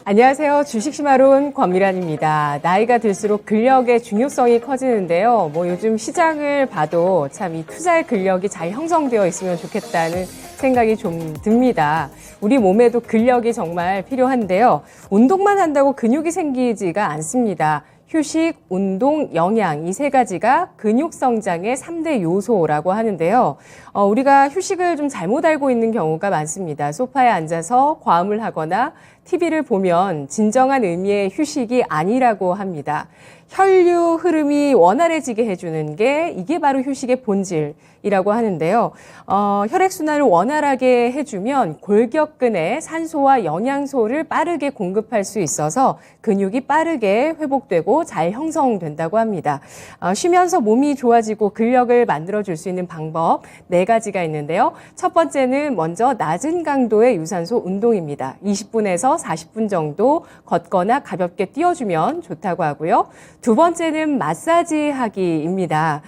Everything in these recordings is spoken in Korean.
안녕하세요. 주식시마론 권미란입니다. 나이가 들수록 근력의 중요성이 커지는데요. 요즘 시장을 봐도 참 이 투자의 근력이 잘 형성되어 있으면 좋겠다는 생각이 좀 듭니다. 우리 몸에도 근력이 정말 필요한데요. 운동만 한다고 근육이 생기지가 않습니다. 휴식, 운동, 영양 이 세 가지가 근육 성장의 3대 요소라고 하는데요. 우리가 휴식을 좀 잘못 알고 있는 경우가 많습니다. 소파에 앉아서 과음을 하거나 TV를 보면 진정한 의미의 휴식이 아니라고 합니다. 혈류 흐름이 원활해지게 해주는 게 이게 바로 휴식의 본질이라고 하는데요. 혈액순환을 원활하게 해주면 골격근에 산소와 영양소를 빠르게 공급할 수 있어서 근육이 빠르게 회복되고 잘 형성된다고 합니다. 쉬면서 몸이 좋아지고 근력을 만들어줄 수 있는 방법 4가지가 있는데요. 첫 번째는 먼저 낮은 강도의 유산소 운동입니다. 20분에서 40분 정도 걷거나 가볍게 뛰어주면 좋다고 하고요. 두 번째는 마사지 하기입니다.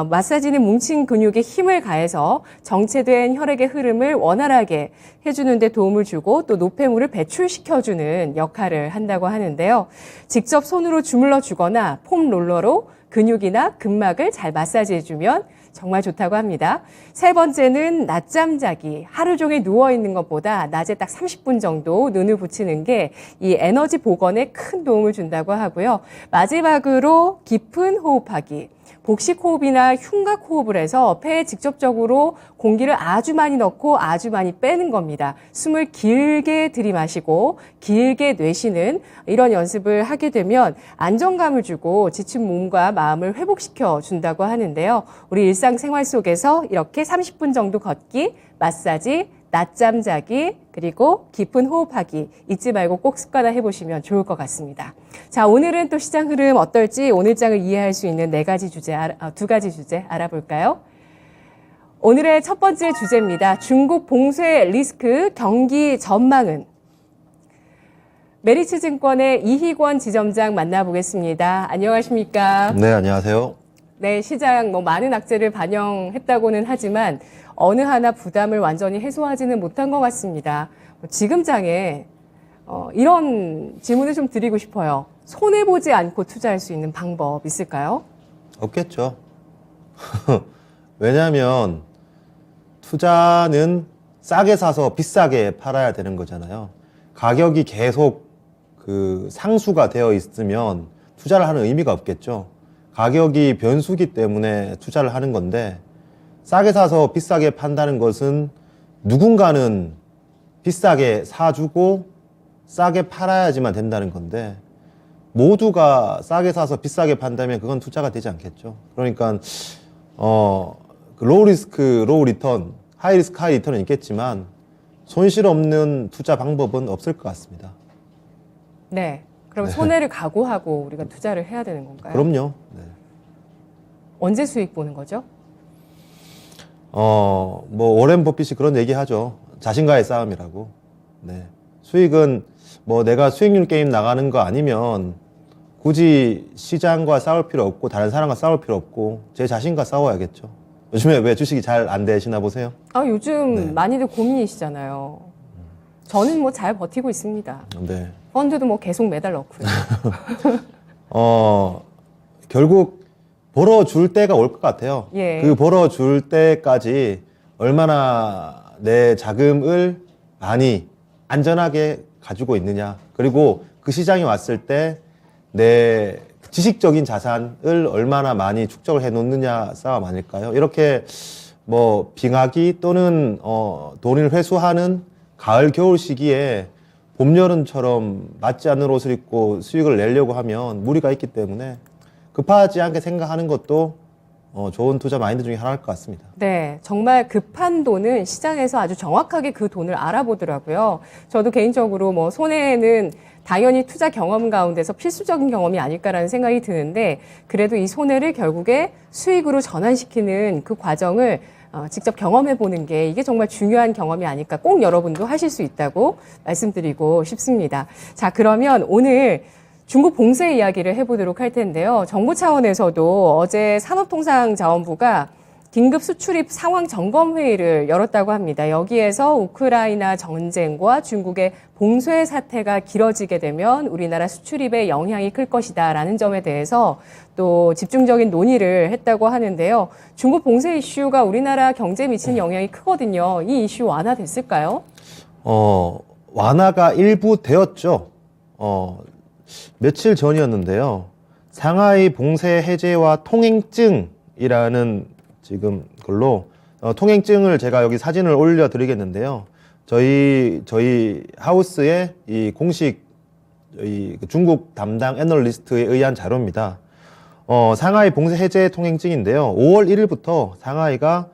마사지는 뭉친 근육에 힘을 가해서 정체된 혈액의 흐름을 원활하게 해주는 데 도움을 주고 또 노폐물을 배출시켜주는 역할을 한다고 하는데요. 직접 손으로 주물러 주거나 폼 롤러로 근육이나 근막을 잘 마사지해주면 정말 좋다고 합니다. 세 번째는 낮잠 자기. 하루 종일 누워있는 것보다 낮에 딱 30분 정도 눈을 붙이는 게 이 에너지 복원에 큰 도움을 준다고 하고요. 마지막으로 깊은 호흡하기. 복식 호흡이나 흉곽 호흡을 해서 폐에 직접적으로 공기를 아주 많이 넣고 아주 많이 빼는 겁니다. 숨을 길게 들이마시고 길게 내쉬는 이런 연습을 하게 되면 안정감을 주고 지친 몸과 마음을 회복시켜 준다고 하는데요. 우리 일상생활 속에서 이렇게 30분 정도 걷기, 마사지, 낮잠 자기, 그리고 깊은 호흡하기 잊지 말고 꼭 습관화 해보시면 좋을 것 같습니다. 자, 오늘은 또 시장 흐름 어떨지 오늘 장을 이해할 수 있는 2가지 주제 알아볼까요? 오늘의 첫 번째 주제입니다. 중국 봉쇄 리스크 경기 전망은? 메리츠증권의 이희권 지점장 만나보겠습니다. 안녕하십니까? 네, 안녕하세요. 네, 시장 많은 악재를 반영했다고는 하지만 어느 하나 부담을 완전히 해소하지는 못한 것 같습니다. 지금 장에 이런 질문을 좀 드리고 싶어요. 손해보지 않고 투자할 수 있는 방법 있을까요? 없겠죠. 왜냐하면 투자는 싸게 사서 비싸게 팔아야 되는 거잖아요. 가격이 계속 상수가 되어 있으면 투자를 하는 의미가 없겠죠. 가격이 변수기 때문에 투자를 하는 건데 싸게 사서 비싸게 판다는 것은 누군가는 비싸게 사주고 싸게 팔아야지만 된다는 건데 모두가 싸게 사서 비싸게 판다면 그건 투자가 되지 않겠죠. 그러니까 로우 리스크, 로우 리턴, 하이 리스크, 하이 리턴은 있겠지만 손실 없는 투자 방법은 없을 것 같습니다. 네. 그럼 손해를 각오하고 우리가 투자를 해야 되는 건가요? 그럼요. 네. 언제 수익 보는 거죠? 워렌 버핏이 그런 얘기 하죠. 자신과의 싸움이라고. 네. 수익은 내가 수익률 게임 나가는 거 아니면 굳이 시장과 싸울 필요 없고 다른 사람과 싸울 필요 없고 제 자신과 싸워야겠죠. 요즘에 왜 주식이 잘 안 되시나 보세요? 요즘 네. 많이들 고민이시잖아요. 저는 잘 버티고 있습니다. 네. 펀드도 계속 매달 넣고요. 결국 벌어줄 때가 올 것 같아요. 예. 그 벌어줄 때까지 얼마나 내 자금을 많이 안전하게 가지고 있느냐. 그리고 그 시장이 왔을 때 내 지식적인 자산을 얼마나 많이 축적을 해 놓느냐 싸움 아닐까요? 이렇게 빙하기 또는 돈을 회수하는 가을 겨울 시기에 봄 여름처럼 맞지 않는 옷을 입고 수익을 내려고 하면 무리가 있기 때문에 급하지 않게 생각하는 것도 좋은 투자 마인드 중에 하나일 것 같습니다. 네, 정말 급한 돈은 시장에서 아주 정확하게 그 돈을 알아보더라고요. 저도 개인적으로 손해는 당연히 투자 경험 가운데서 필수적인 경험이 아닐까라는 생각이 드는데 그래도 이 손해를 결국에 수익으로 전환시키는 그 과정을 직접 경험해 보는 게 이게 정말 중요한 경험이 아닐까 꼭 여러분도 하실 수 있다고 말씀드리고 싶습니다. 자, 그러면 오늘 중국 봉쇄 이야기를 해보도록 할 텐데요. 정부 차원에서도 어제 산업통상자원부가 긴급 수출입 상황 점검 회의를 열었다고 합니다. 여기에서 우크라이나 전쟁과 중국의 봉쇄 사태가 길어지게 되면 우리나라 수출입에 영향이 클 것이다라는 점에 대해서 또 집중적인 논의를 했다고 하는데요. 중국 봉쇄 이슈가 우리나라 경제에 미치는 영향이 크거든요. 이 이슈 완화됐을까요? 완화가 일부 되었죠. 며칠 전이었는데요. 상하이 봉쇄 해제와 통행증이라는 지금 걸로 통행증을 제가 여기 사진을 올려드리겠는데요. 저희 하우스의 이 공식 중국 담당 애널리스트에 의한 자료입니다. 상하이 봉쇄 해제 통행증인데요. 5월 1일부터 상하이가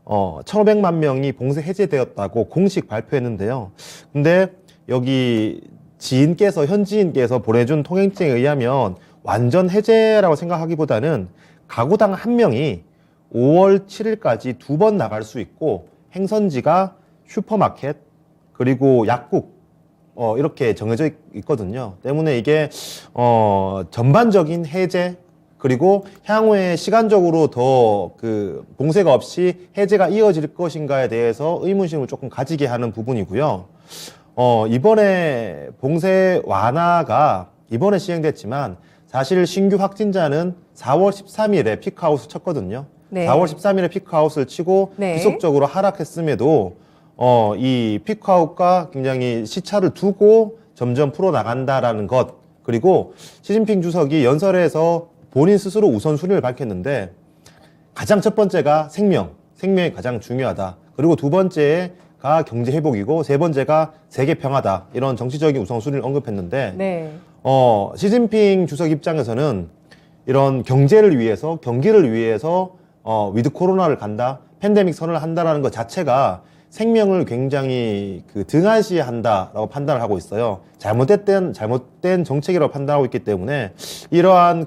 1,500만 명이 봉쇄 해제되었다고 공식 발표했는데요. 근데 여기 현지인께서 보내준 통행증에 의하면 완전 해제라고 생각하기보다는 가구당 한 명이 5월 7일까지 2번 나갈 수 있고 행선지가 슈퍼마켓 그리고 약국 이렇게 정해져 있거든요. 때문에 이게 전반적인 해제 그리고 향후에 시간적으로 더 그 봉쇄가 없이 해제가 이어질 것인가에 대해서 의문심을 조금 가지게 하는 부분이고요. 이번에 봉쇄 완화가 이번에 시행됐지만 사실 신규 확진자는 4월 13일에 피크아웃을 쳤거든요. 네. 4월 13일에 피크아웃을 치고 네. 지속적으로 하락했음에도 이 피크아웃과 굉장히 시차를 두고 점점 풀어나간다라는 것 그리고 시진핑 주석이 연설에서 본인 스스로 우선순위를 밝혔는데 가장 첫 번째가 생명이 가장 중요하다. 그리고 두 번째가 경제 회복이고 세 번째가 세계 평화다. 이런 정치적인 우선순위를 언급했는데 네. 시진핑 주석 입장에서는 이런 경제를 위해서 경기를 위해서 위드 코로나를 간다, 팬데믹 선언을 한다라는 것 자체가 생명을 굉장히 등한시한다라고 판단을 하고 있어요. 잘못된 정책이라고 판단하고 있기 때문에 이러한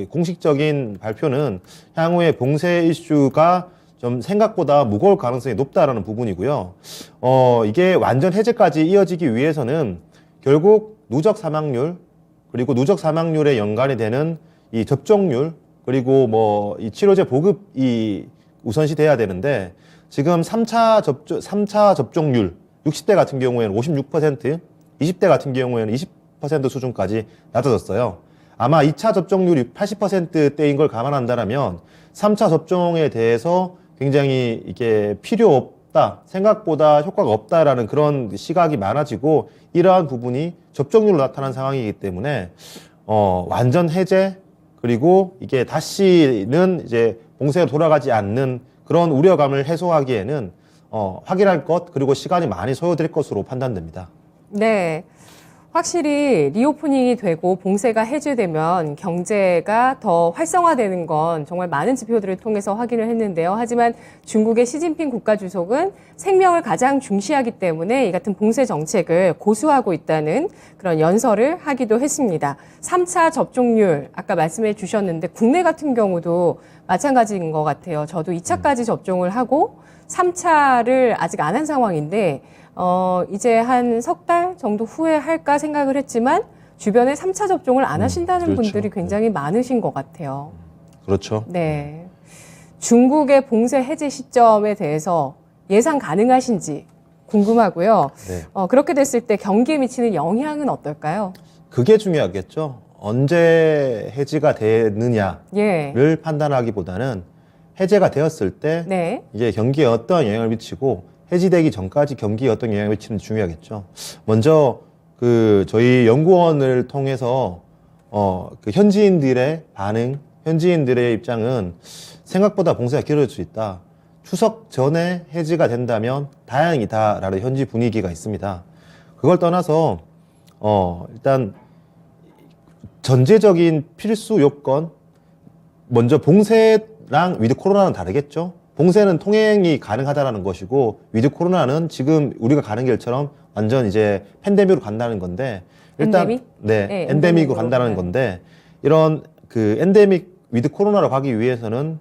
공식적인 발표는 향후에 봉쇄 이슈가 좀 생각보다 무거울 가능성이 높다라는 부분이고요. 이게 완전 해제까지 이어지기 위해서는 결국 누적 사망률 그리고 누적 사망률에 연관이 되는 이 접종률 그리고 이 치료제 보급이 우선시 돼야 되는데 지금 3차 접종률 60대 같은 경우에는 56%, 20대 같은 경우에는 20% 수준까지 낮아졌어요. 아마 2차 접종률이 80%대인 걸 감안한다면 3차 접종에 대해서 굉장히 이게 필요 없다, 생각보다 효과가 없다라는 그런 시각이 많아지고 이러한 부분이 접종률로 나타난 상황이기 때문에 완전 해제 그리고 이게 다시는 이제 봉쇄로 돌아가지 않는 그런 우려감을 해소하기에는 확인할 것 그리고 시간이 많이 소요될 것으로 판단됩니다. 네. 확실히 리오프닝이 되고 봉쇄가 해제되면 경제가 더 활성화되는 건 정말 많은 지표들을 통해서 확인을 했는데요. 하지만 중국의 시진핑 국가주석은 생명을 가장 중시하기 때문에 이 같은 봉쇄 정책을 고수하고 있다는 그런 연설을 하기도 했습니다. 3차 접종률 아까 말씀해 주셨는데 국내 같은 경우도 마찬가지인 것 같아요. 저도 2차까지 접종을 하고 3차를 아직 안 한 상황인데 이제 한 석 달 정도 후에 할까 생각을 했지만 주변에 3차 접종을 안 하신다는 그렇죠. 분들이 굉장히 많으신 것 같아요. 그렇죠. 네. 중국의 봉쇄 해제 시점에 대해서 예상 가능하신지 궁금하고요. 네. 그렇게 됐을 때 경기에 미치는 영향은 어떨까요? 그게 중요하겠죠. 언제 해지가 되느냐를 예. 판단하기보다는 해제가 되었을 때 네. 이게 경기에 어떤 영향을 미치고 해지되기 전까지 경기에 어떤 영향을 미치는지 중요하겠죠. 먼저 저희 연구원을 통해서 현지인들의 반응, 현지인들의 입장은 생각보다 봉쇄가 길어질 수 있다. 추석 전에 해지가 된다면 다행이다라는 현지 분위기가 있습니다. 그걸 떠나서 일단 전제적인 필수 요건 먼저 봉쇄랑 위드 코로나는 다르겠죠. 봉쇄는 통행이 가능하다라는 것이고 위드 코로나는 지금 우리가 가는 길처럼 완전 이제 팬데믹으로 간다는 건데 일단 엔데믹? 네, 네, 엔데믹으로 엔데믹으로. 간다는 네. 건데 이런 엔데믹 위드 코로나로 가기 위해서는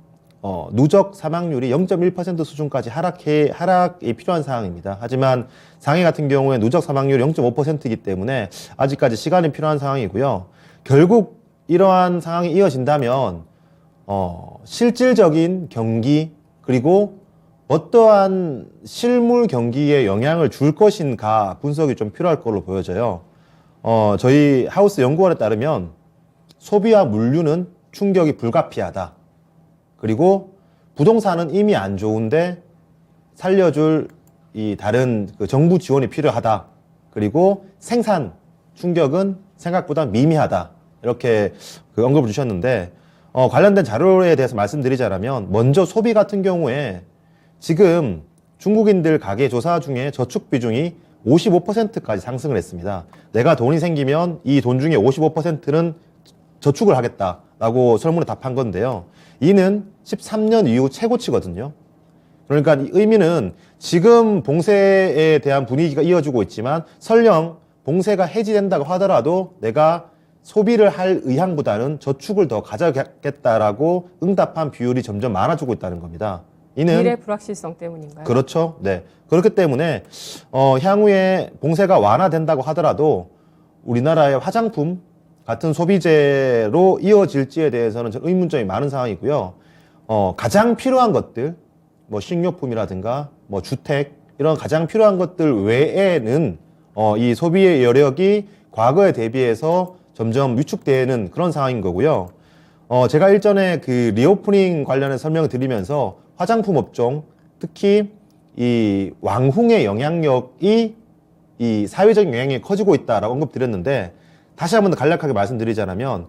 누적 사망률이 0.1% 수준까지 하락이 필요한 상황입니다. 하지만 상해 같은 경우에 누적 사망률이 0.5%이기 때문에 아직까지 시간이 필요한 상황이고요. 결국 이러한 상황이 이어진다면 실질적인 경기 그리고 어떠한 실물 경기에 영향을 줄 것인가 분석이 좀 필요할 걸로 보여져요. 저희 하우스 연구원에 따르면 소비와 물류는 충격이 불가피하다. 그리고 부동산은 이미 안 좋은데 살려줄 이 다른 그 정부 지원이 필요하다. 그리고 생산 충격은 생각보다 미미하다. 이렇게 그 언급을 주셨는데 관련된 자료에 대해서 말씀드리자면 먼저 소비 같은 경우에 지금 중국인들 가계 조사 중에 저축 비중이 55%까지 상승을 했습니다. 내가 돈이 생기면 이 돈 중에 55%는 저축을 하겠다라고 설문에 답한 건데요. 이는 13년 이후 최고치거든요. 그러니까 이 의미는 지금 봉쇄에 대한 분위기가 이어지고 있지만 설령 봉쇄가 해지된다고 하더라도 내가 소비를 할 의향보다는 저축을 더 가져가겠다라고 응답한 비율이 점점 많아지고 있다는 겁니다. 이는 미래 불확실성 때문인가요? 그렇죠. 네. 그렇기 때문에 향후에 봉쇄가 완화된다고 하더라도 우리나라의 화장품 같은 소비재로 이어질지에 대해서는 좀 의문점이 많은 상황이고요. 가장 필요한 것들, 뭐 식료품이라든가 뭐 주택 이런 가장 필요한 것들 외에는 이 소비의 여력이 과거에 대비해서 점점 위축되는 그런 상황인 거고요. 제가 일전에 그 리오프닝 관련해 설명을 드리면서 화장품 업종, 특히 이 왕홍의 영향력이 이 사회적인 영향이 커지고 있다라고 언급드렸는데 다시 한 번 더 간략하게 말씀드리자면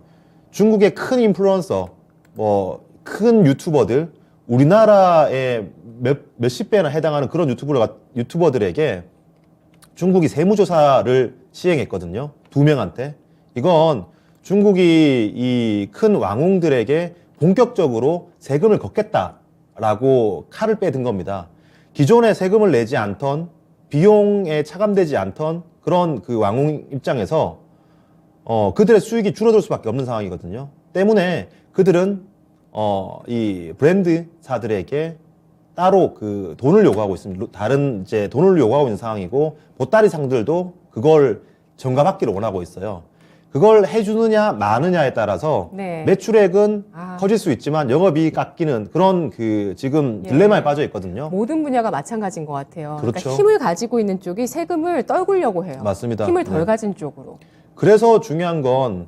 중국의 큰 인플루언서, 뭐 큰 유튜버들, 우리나라의 몇십 배나 해당하는 그런 유튜버들에게 중국이 세무조사를 시행했거든요. 2명한테. 이건 중국이 이 큰 왕홍들에게 본격적으로 세금을 걷겠다라고 칼을 빼든 겁니다. 기존에 세금을 내지 않던 비용에 차감되지 않던 그런 그 왕홍 입장에서 그들의 수익이 줄어들 수밖에 없는 상황이거든요. 때문에 그들은 이 브랜드사들에게 따로 그 돈을 요구하고 있습니다. 다른 이제 돈을 요구하고 있는 상황이고 보따리 상들도 그걸 전가받기를 원하고 있어요. 그걸 해주느냐 마느냐에 따라서 네. 매출액은 커질 수 있지만 영업이익이 깎이는 그런 그 지금 딜레마에 빠져 있거든요. 모든 분야가 마찬가지인 것 같아요. 그렇죠. 그러니까 힘을 가지고 있는 쪽이 세금을 떨구려고 해요. 맞습니다. 힘을 덜 네. 가진 쪽으로. 그래서 중요한 건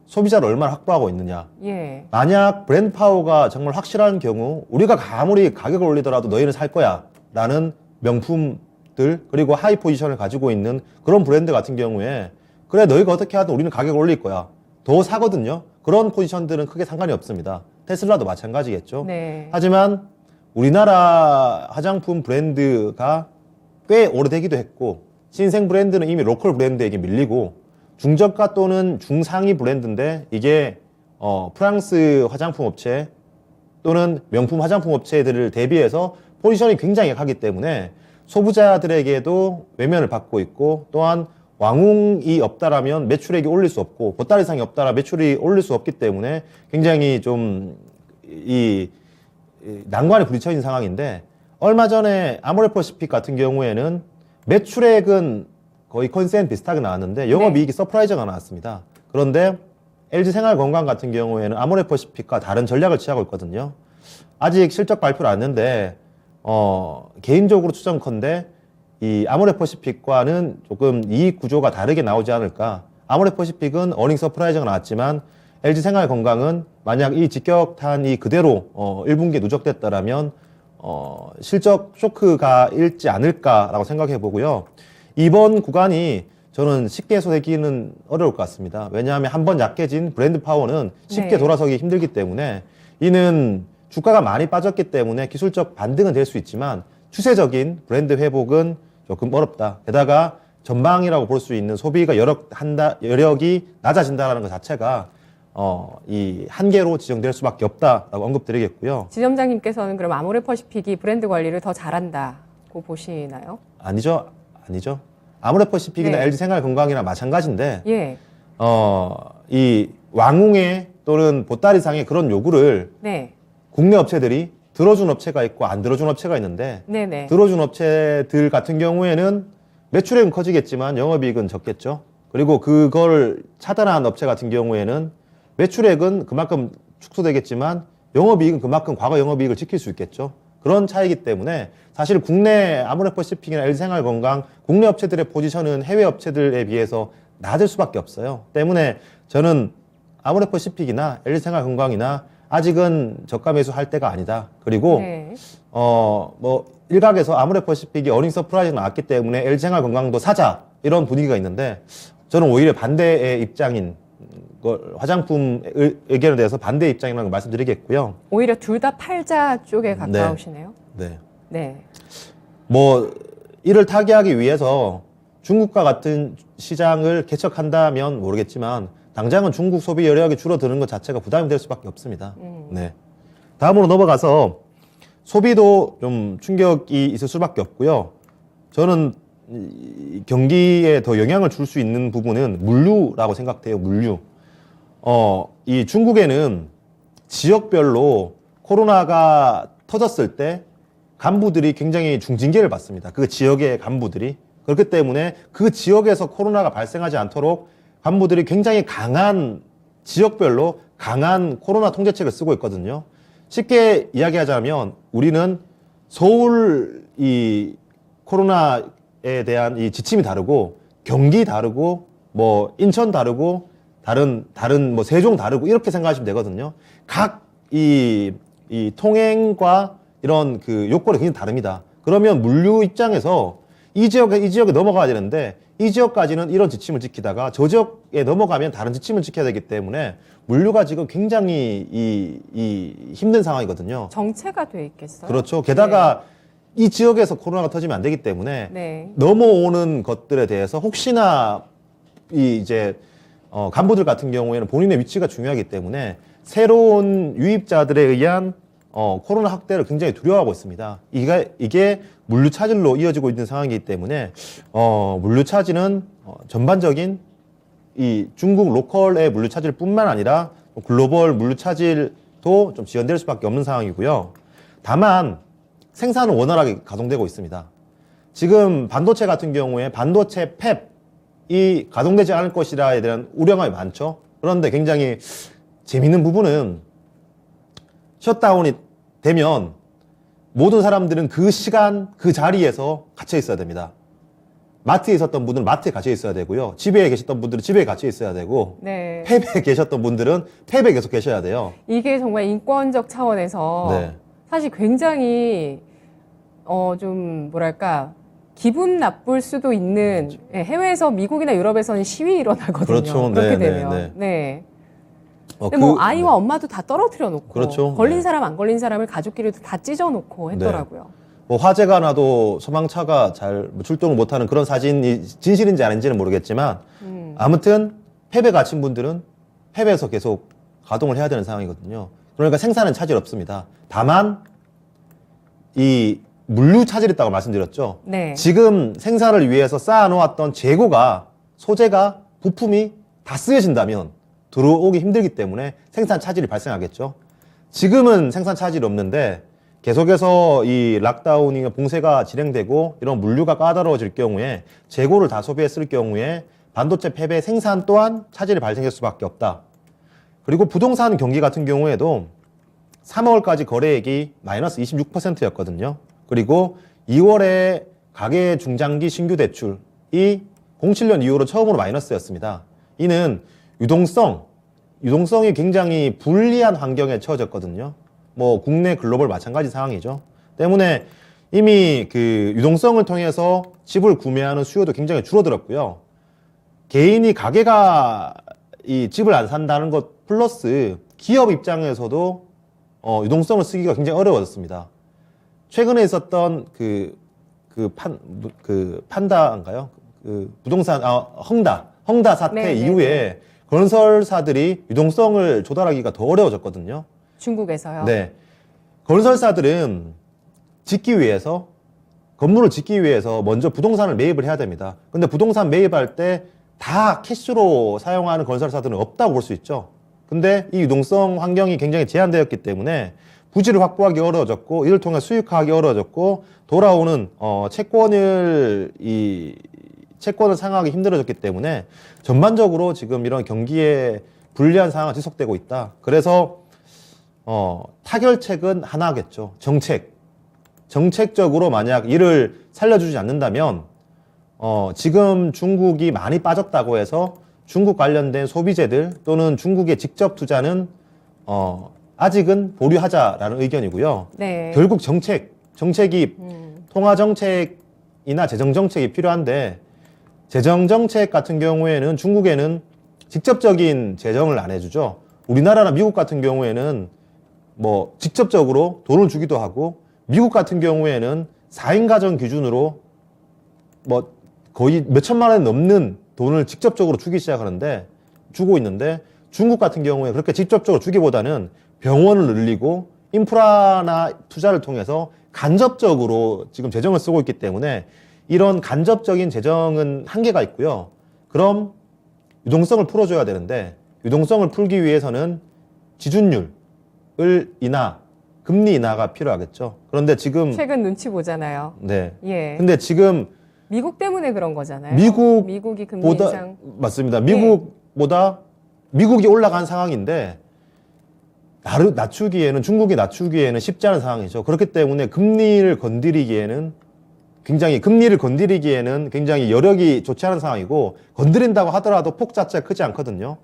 소비자를 얼마나 확보하고 있느냐. 예. 만약 브랜드 파워가 정말 확실한 경우 우리가 아무리 가격을 올리더라도 너희는 살 거야 라는 명품들 그리고 하이 포지션을 가지고 있는 그런 브랜드 같은 경우에 그래 너희가 어떻게 하든 우리는 가격을 올릴 거야 더 사거든요. 그런 포지션들은 크게 상관이 없습니다. 테슬라도 마찬가지겠죠. 네. 하지만 우리나라 화장품 브랜드가 꽤 오래되기도 했고 신생 브랜드는 이미 로컬 브랜드에게 밀리고 중저가 또는 중상위 브랜드인데 이게 프랑스 화장품 업체 또는 명품 화장품 업체들을 대비해서 포지션이 굉장히 약하기 때문에 소비자들에게도 외면을 받고 있고 또한 왕홍이 없다라면 매출액이 올릴 수 없고 보따리상이 없다라 매출이 올릴 수 없기 때문에 굉장히 좀 이 난관에 부딪혀있는 상황인데 얼마 전에 아모레퍼시픽 같은 경우에는 매출액은 거의 컨센 비슷하게 나왔는데 영업이익이 서프라이즈가 나왔습니다. 그런데 LG생활건강 같은 경우에는 아모레퍼시픽과 다른 전략을 취하고 있거든요. 아직 실적 발표를 안 했는데 개인적으로 추정컨대 이 아모레퍼시픽과는 조금 이익 구조가 다르게 나오지 않을까. 아모레퍼시픽은 어닝 서프라이즈가 나왔지만 LG생활건강은 만약 이 직격탄이 그대로 1분기에 누적됐다라면 실적 쇼크가 일지 않을까라고 생각해 보고요. 이번 구간이 저는 쉽게 해소되기는 어려울 것 같습니다. 왜냐하면 한번 약해진 브랜드 파워는 쉽게 네. 돌아서기 힘들기 때문에 이는 주가가 많이 빠졌기 때문에 기술적 반등은 될 수 있지만 추세적인 브랜드 회복은 조금 어렵다. 게다가 전방이라고 볼 수 있는 소비가 여력이 낮아진다는 것 자체가 이 한계로 지정될 수밖에 없다라고 언급드리겠고요. 지점장님께서는 그럼 아모레퍼시픽이 브랜드 관리를 더 잘한다고 보시나요? 아니죠. 아모레퍼시픽이나 네. LG생활건강이랑 마찬가지인데 예. 이 왕웅의 또는 보따리상의 그런 요구를 네. 국내 업체들이 들어준 업체가 있고 안 들어준 업체가 있는데 네네. 들어준 업체들 같은 경우에는 매출액은 커지겠지만 영업이익은 적겠죠. 그리고 그걸 차단한 업체 같은 경우에는 매출액은 그만큼 축소되겠지만 영업이익은 그만큼 과거 영업이익을 지킬 수 있겠죠. 그런 차이기 때문에 사실 국내 아모레퍼시픽이나 LG생활건강 국내 업체들의 포지션은 해외 업체들에 비해서 낮을 수밖에 없어요. 때문에 저는 아모레퍼시픽이나 LG생활건강이나 아직은 저가 매수할 때가 아니다. 그리고 네. 뭐 일각에서 아모레퍼시픽이 어닝 서프라이즈가 나왔기 때문에 LG생활건강도 사자 이런 분위기가 있는데 저는 오히려 반대의 입장인 화장품 의견에 대해서 반대 입장이라는 걸 말씀드리겠고요. 오히려 둘 다 팔자 쪽에 가까우시네요. 네. 네. 뭐 이를 타개하기 위해서 중국과 같은 시장을 개척한다면 모르겠지만 당장은 중국 소비 여력이 줄어드는 것 자체가 부담이 될 수밖에 없습니다. 네. 다음으로 넘어가서 소비도 좀 충격이 있을 수밖에 없고요. 저는 이 경기에 더 영향을 줄 수 있는 부분은 물류라고 생각돼요. 물류. 이 중국에는 지역별로 코로나가 터졌을 때 간부들이 굉장히 중징계를 받습니다. 그 지역의 간부들이. 그렇기 때문에 그 지역에서 코로나가 발생하지 않도록 간부들이 굉장히 강한 지역별로 강한 코로나 통제책을 쓰고 있거든요. 쉽게 이야기하자면 우리는 서울 이 코로나에 대한 이 지침이 다르고 경기 다르고 뭐 인천 다르고 다른 뭐 세종 다르고 이렇게 생각하시면 되거든요. 각 이 통행과 이런 그 요건이 굉장히 다릅니다. 그러면 물류 입장에서 이 지역에 넘어가야 되는데 이 지역까지는 이런 지침을 지키다가 저 지역에 넘어가면 다른 지침을 지켜야 되기 때문에 물류가 지금 굉장히 이 힘든 상황이거든요. 정체가 돼 있겠어요? 그렇죠. 게다가 이 지역에서 코로나가 터지면 안 되기 때문에 네. 넘어오는 것들에 대해서 혹시나 이제 간부들 같은 경우에는 본인의 위치가 중요하기 때문에 새로운 유입자들에 의한 코로나 확대를 굉장히 두려워하고 있습니다. 이게 물류 차질로 이어지고 있는 상황이기 때문에 물류 차질은 전반적인 이 중국 로컬의 물류 차질뿐만 아니라 글로벌 물류 차질도 좀 지연될 수밖에 없는 상황이고요. 다만 생산은 원활하게 가동되고 있습니다. 지금 반도체 같은 경우에 반도체 팹이 가동되지 않을 것이라에 대한 우려감이 많죠. 그런데 굉장히 재밌는 부분은 셧다운이 되면 모든 사람들은 그 시간 그 자리에서 갇혀 있어야 됩니다. 마트에 있었던 분들은 마트에 갇혀 있어야 되고요. 집에 계셨던 분들은 집에 갇혀 있어야 되고 네. 팹에 계셨던 분들은 팹에 계속 계셔야 돼요. 이게 정말 인권적 차원에서 네. 사실 굉장히 좀 뭐랄까 기분 나쁠 수도 있는 예, 해외에서 미국이나 유럽에서는 시위 일어나거든요. 그렇죠. 그렇게 네, 되면 네, 네. 근데 뭐 아이와 엄마도 다 떨어뜨려 놓고 그렇죠. 걸린 네. 사람 안 걸린 사람을 가족끼리도 다 찢어 놓고 했더라고요. 뭐 화재가 나도 소방차가 잘 출동을 못하는 그런 사진이 진실인지 아닌지는 모르겠지만 아무튼 팹에 갇힌 분들은 팹에서 계속 가동을 해야 되는 상황이거든요. 그러니까 생산은 차질 없습니다. 다만 이 물류 차질이 있다고 말씀드렸죠. 네. 지금 생산을 위해서 쌓아놓았던 재고가 소재가 부품이 다 쓰여진다면 들어오기 힘들기 때문에 생산 차질이 발생하겠죠. 지금은 생산 차질이 없는데 계속해서 이 락다운이나 봉쇄가 진행되고 이런 물류가 까다로워질 경우에 재고를 다 소비했을 경우에 반도체 팹의 생산 또한 차질이 발생할 수밖에 없다. 그리고 부동산 경기 같은 경우에도 3월까지 거래액이 마이너스 26%였거든요. 그리고 2월에 가계 중장기 신규 대출이 07년 이후로 처음으로 마이너스였습니다. 이는 유동성이 굉장히 불리한 환경에 처해졌거든요. 뭐 국내 글로벌 마찬가지 상황이죠. 때문에 이미 그 유동성을 통해서 집을 구매하는 수요도 굉장히 줄어들었고요. 개인이 가게가 이 집을 안 산다는 것 플러스 기업 입장에서도 유동성을 쓰기가 굉장히 어려워졌습니다. 최근에 있었던 판다인가요? 그 부동산 헝다 사태 네, 이후에 네. 건설사들이 유동성을 조달하기가 더 어려워졌거든요. 중국에서요. 네. 건설사들은 건물을 짓기 위해서 먼저 부동산을 매입을 해야 됩니다. 근데 부동산 매입할 때 다 캐시로 사용하는 건설사들은 없다고 볼 수 있죠. 근데 이 유동성 환경이 굉장히 제한되었기 때문에 부지를 확보하기 어려워졌고 이를 통해 수익화하기 어려워졌고 돌아오는 채권을 상황하기 힘들어졌기 때문에 전반적으로 지금 이런 경기에 불리한 상황이 지속되고 있다. 그래서 타결책은 하나겠죠. 정책. 정책적으로 만약 이를 살려주지 않는다면 지금 중국이 많이 빠졌다고 해서 중국 관련된 소비재들 또는 중국의 직접 투자는 아직은 보류하자라는 의견이고요. 네. 결국 정책이 통화 정책이나 재정 정책이 필요한데 재정 정책 같은 경우에는 중국에는 직접적인 재정을 안 해주죠. 우리나라나 미국 같은 경우에는 뭐 직접적으로 돈을 주기도 하고 미국 같은 경우에는 4인 가정 기준으로 뭐 거의 몇 천만 원 넘는 돈을 직접적으로 주고 있는데 중국 같은 경우에 그렇게 직접적으로 주기보다는 병원을 늘리고 인프라나 투자를 통해서 간접적으로 지금 재정을 쓰고 있기 때문에 이런 간접적인 재정은 한계가 있고요. 그럼 유동성을 풀어줘야 되는데 유동성을 풀기 위해서는 지준율을 금리 인하가 필요하겠죠. 그런데 지금 최근 눈치 보잖아요. 네. 예. 근데 지금 미국 때문에 그런 거잖아요. 미국이 금리 보다 인상. 맞습니다. 미국이 올라간 상황인데 중국이 낮추기에는 쉽지 않은 상황이죠. 그렇기 때문에 금리를 건드리기에는 굉장히 여력이 좋지 않은 상황이고 건드린다고 하더라도 폭 자체가 크지 않거든요.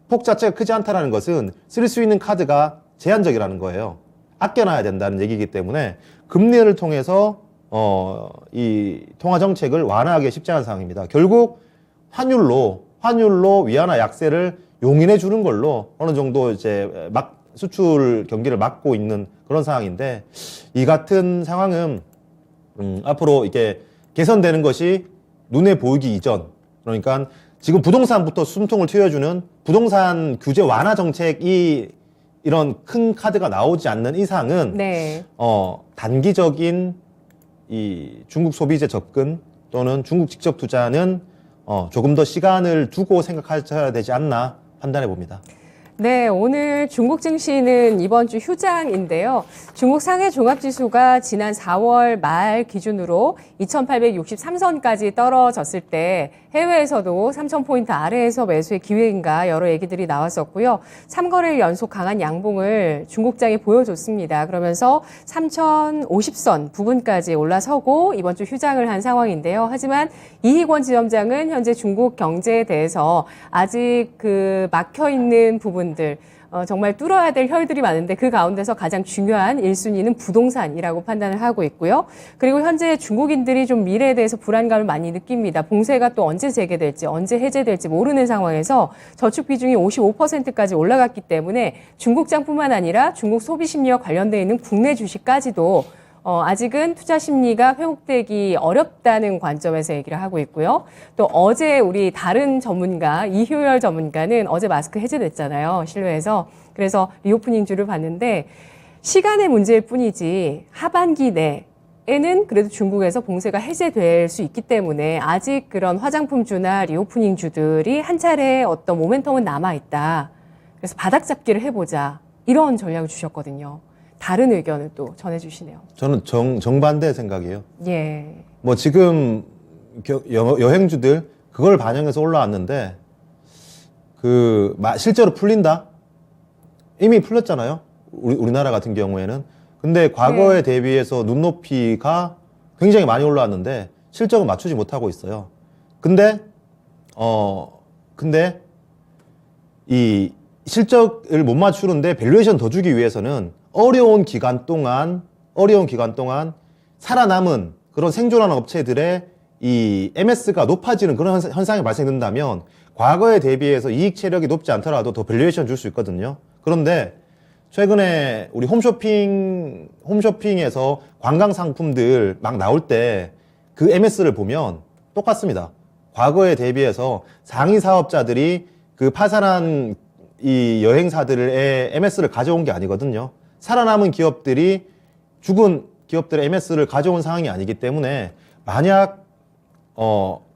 폭 자체가 크지 않다는 것은 쓸 수 있는 카드가 제한적이라는 거예요. 아껴놔야 된다는 얘기이기 때문에 금리를 통해서 이 통화 정책을 완화하기 쉽지 않은 상황입니다. 결국 환율로 위안화 약세를 용인해 주는 걸로 어느 정도 이제 수출 경기를 막고 있는 그런 상황인데 이 같은 상황은 앞으로 이게 개선되는 것이 눈에 보이기 이전, 그러니까 지금 부동산부터 숨통을 틔워주는 부동산 규제 완화 정책이 이런 큰 카드가 나오지 않는 이상은 네. 단기적인 이 중국 소비재 접근 또는 중국 직접 투자는 조금 더 시간을 두고 생각하셔야 되지 않나 판단해 봅니다. 네, 오늘 중국 증시는 이번 주 휴장인데요. 중국 상해 종합지수가 지난 4월 말 기준으로 2863선까지 떨어졌을 때 해외에서도 3000포인트 아래에서 매수의 기회인가 여러 얘기들이 나왔었고요. 3거래일 연속 강한 양봉을 중국장이 보여줬습니다. 그러면서 3050선 부근까지 올라서고 이번 주 휴장을 한 상황인데요. 하지만 이희권 지점장은 현재 중국 경제에 대해서 아직 막혀있는 부분들, 정말 뚫어야 될 혈들이 많은데 그 가운데서 가장 중요한 1순위는 부동산이라고 판단을 하고 있고요. 그리고 현재 중국인들이 좀 미래에 대해서 불안감을 많이 느낍니다. 봉쇄가 또 언제 재개될지 언제 해제될지 모르는 상황에서 저축 비중이 55%까지 올라갔기 때문에 중국장뿐만 아니라 중국 소비 심리와 관련되어 있는 국내 주식까지도 아직은 투자 심리가 회복되기 어렵다는 관점에서 얘기를 하고 있고요. 또 어제 우리 다른 전문가, 이효열 전문가는 어제 마스크 해제됐잖아요. 실내에서. 그래서 리오프닝주를 봤는데 시간의 문제일 뿐이지 하반기 내에는 그래도 중국에서 봉쇄가 해제될 수 있기 때문에 아직 그런 화장품주나 리오프닝주들이 한 차례 어떤 모멘텀은 남아있다. 그래서 바닥 잡기를 해보자. 이런 전략을 주셨거든요. 다른 의견을 또 전해주시네요. 저는 정반대 생각이에요. 예. 뭐 지금 여행주들 그걸 반영해서 올라왔는데 실제로 풀린다? 이미 풀렸잖아요. 우리나라 같은 경우에는. 근데 과거에 대비해서 눈높이가 굉장히 많이 올라왔는데 실적은 맞추지 못하고 있어요. 근데 이 실적을 못 맞추는데 밸류에이션 더 주기 위해서는 어려운 기간 동안 살아남은 그런 생존하는 업체들의 이 MS가 높아지는 그런 현상이 발생된다면 과거에 대비해서 이익 체력이 높지 않더라도 더 밸류에이션 줄 수 있거든요. 그런데 최근에 우리 홈쇼핑에서 관광 상품들 막 나올 때 그 MS를 보면 똑같습니다. 과거에 대비해서 상위 사업자들이 그 파산한 이 여행사들의 MS를 가져온 게 아니거든요. 살아남은 기업들이 죽은 기업들의 MS를 가져온 상황이 아니기 때문에 만약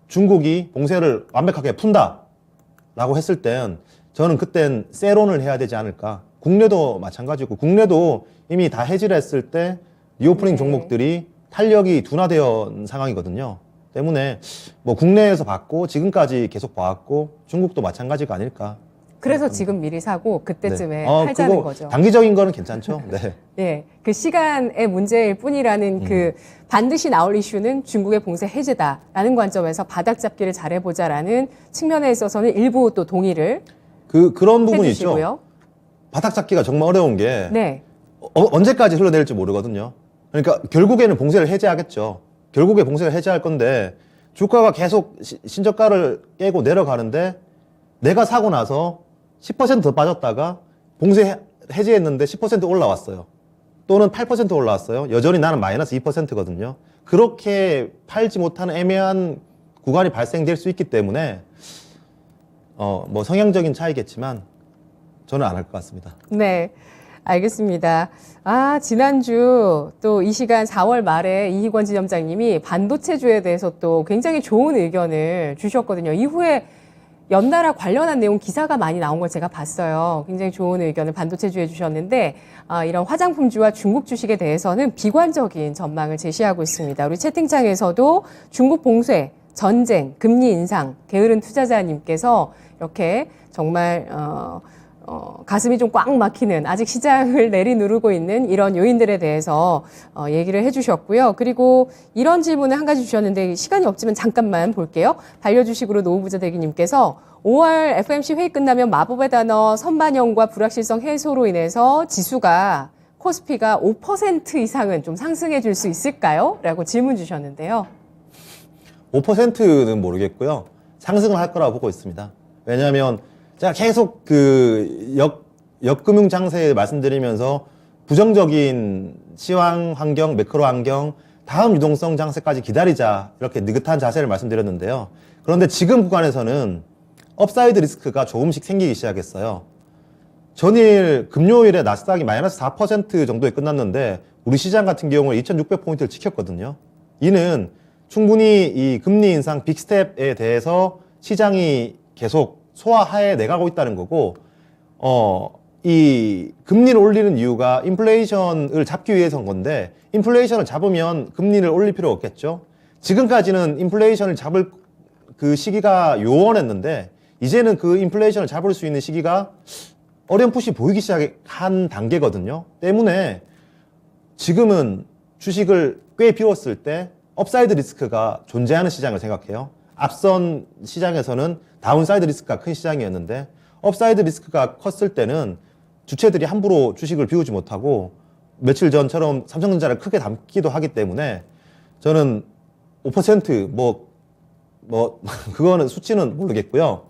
중국이 봉쇄를 완벽하게 푼다라고 했을 땐 저는 그땐 세론을 해야 되지 않을까. 국내도 마찬가지고 국내도 이미 다 해지를 했을 때 리오프닝 종목들이 탄력이 둔화되어 상황이거든요. 때문에 뭐 국내에서 봤고 지금까지 계속 봐왔고 중국도 마찬가지가 아닐까. 그래서 지금 미리 사고 그때쯤에 네. 팔자는 그거 거죠. 단기적인 거는 괜찮죠. 네. 예, 그 시간의 문제일 뿐이라는 그 반드시 나올 이슈는 중국의 봉쇄 해제다라는 관점에서 바닥 잡기를 잘해보자라는 측면에 있어서는 일부 또 동의를 그런 부분이 해주시고요. 있죠. 바닥 잡기가 정말 어려운 게 네, 언제까지 흘러내릴지 모르거든요. 그러니까 결국에는 봉쇄를 해제하겠죠. 결국에 봉쇄를 해제할 건데 주가가 계속 신저가를 깨고 내려가는데 내가 사고 나서 10% 더 빠졌다가 봉쇄 해제했는데 10% 올라왔어요. 또는 8% 올라왔어요. 여전히 나는 마이너스 2%거든요. 그렇게 팔지 못하는 애매한 구간이 발생될 수 있기 때문에 뭐 성향적인 차이겠지만 저는 안 할 것 같습니다. 네, 알겠습니다. 아, 지난주 또 이 시간 4월 말에 이희권 지점장님이 반도체주에 대해서 또 굉장히 좋은 의견을 주셨거든요. 이후에 연달아 관련한 내용 기사가 많이 나온 걸 제가 봤어요. 굉장히 좋은 의견을 반도체주에 주셨는데 이런 화장품주와 중국 주식에 대해서는 비관적인 전망을 제시하고 있습니다. 우리 채팅창에서도 중국 봉쇄, 전쟁, 금리 인상, 게으른 투자자님께서 이렇게 정말 가슴이 좀 꽉 막히는 아직 시장을 내리누르고 있는 이런 요인들에 대해서 얘기를 해주셨고요. 그리고 이런 질문을 한 가지 주셨는데 시간이 없지만 잠깐만 볼게요. 반려주식으로 노후부자 대기님께서 5월 FOMC 회의 끝나면 마법의 단어 선반영과 불확실성 해소로 인해서 지수가 코스피가 5% 이상은 좀 상승해 줄 수 있을까요? 라고 질문 주셨는데요. 5%는 모르겠고요. 상승을 할 거라고 보고 있습니다. 왜냐하면 제가 계속 그 역금융 장세 말씀드리면서 부정적인 시황 환경, 매크로 환경, 다음 유동성 장세까지 기다리자 이렇게 느긋한 자세를 말씀드렸는데요. 그런데 지금 구간에서는 업사이드 리스크가 조금씩 생기기 시작했어요. 전일 금요일에 나스닥이 마이너스 4% 정도에 끝났는데 우리 시장 같은 경우는 2600포인트를 지켰거든요. 이는 충분히 이 금리 인상 빅스텝에 대해서 시장이 계속 소화하에 내가고 있다는 거고, 이 금리를 올리는 이유가 인플레이션을 잡기 위해서인 건데, 인플레이션을 잡으면 금리를 올릴 필요 없겠죠? 지금까지는 인플레이션을 잡을 그 시기가 요원했는데, 이제는 그 인플레이션을 잡을 수 있는 시기가 어렴풋이 보이기 시작한 단계거든요. 때문에 지금은 주식을 꽤 비웠을 때 업사이드 리스크가 존재하는 시장을 생각해요. 앞선 시장에서는 다운사이드 리스크가 큰 시장이었는데 업사이드 리스크가 컸을 때는 주체들이 함부로 주식을 비우지 못하고 며칠 전처럼 삼성전자를 크게 담기도 하기 때문에 저는 5% 그거는 수치는 모르겠고요.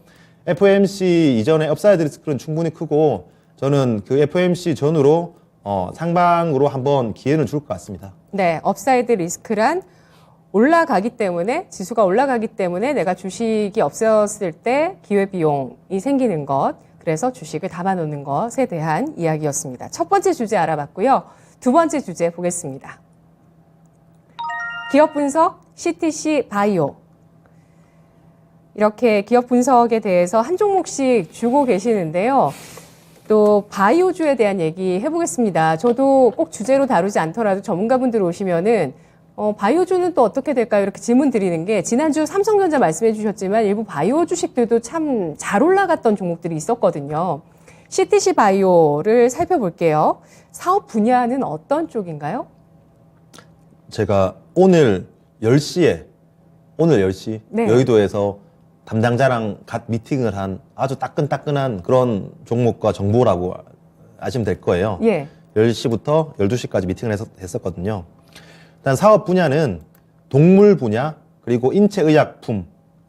FOMC 이전에 업사이드 리스크는 충분히 크고 저는 그 FOMC 전후로 상방으로 한번 기회를 줄 것 같습니다. 네, 업사이드 리스크란 올라가기 때문에 지수가 올라가기 때문에 내가 주식이 없었을 때 기회비용이 생기는 것, 그래서 주식을 담아놓는 것에 대한 이야기였습니다. 첫 번째 주제 알아봤고요. 두 번째 주제 보겠습니다. 기업 분석 CTC 바이오. 이렇게 기업 분석에 대해서 한 종목씩 주고 계시는데요. 또 바이오주에 대한 얘기 해보겠습니다. 저도 꼭 주제로 다루지 않더라도 전문가분들 오시면은 바이오주는 또 어떻게 될까요? 이렇게 질문 드리는 게 지난주 삼성전자 말씀해 주셨지만 일부 바이오 주식들도 참 잘 올라갔던 종목들이 있었거든요. CTC 바이오를 살펴볼게요. 사업 분야는 어떤 쪽인가요? 제가 오늘 10시 네. 여의도에서 담당자랑 미팅을 한 아주 따끈따끈한 그런 종목과 정보라고 아시면 될 거예요. 예. 10시부터 12시까지 미팅을 했었거든요. 일단 사업 분야는 동물 분야, 그리고 인체의약품,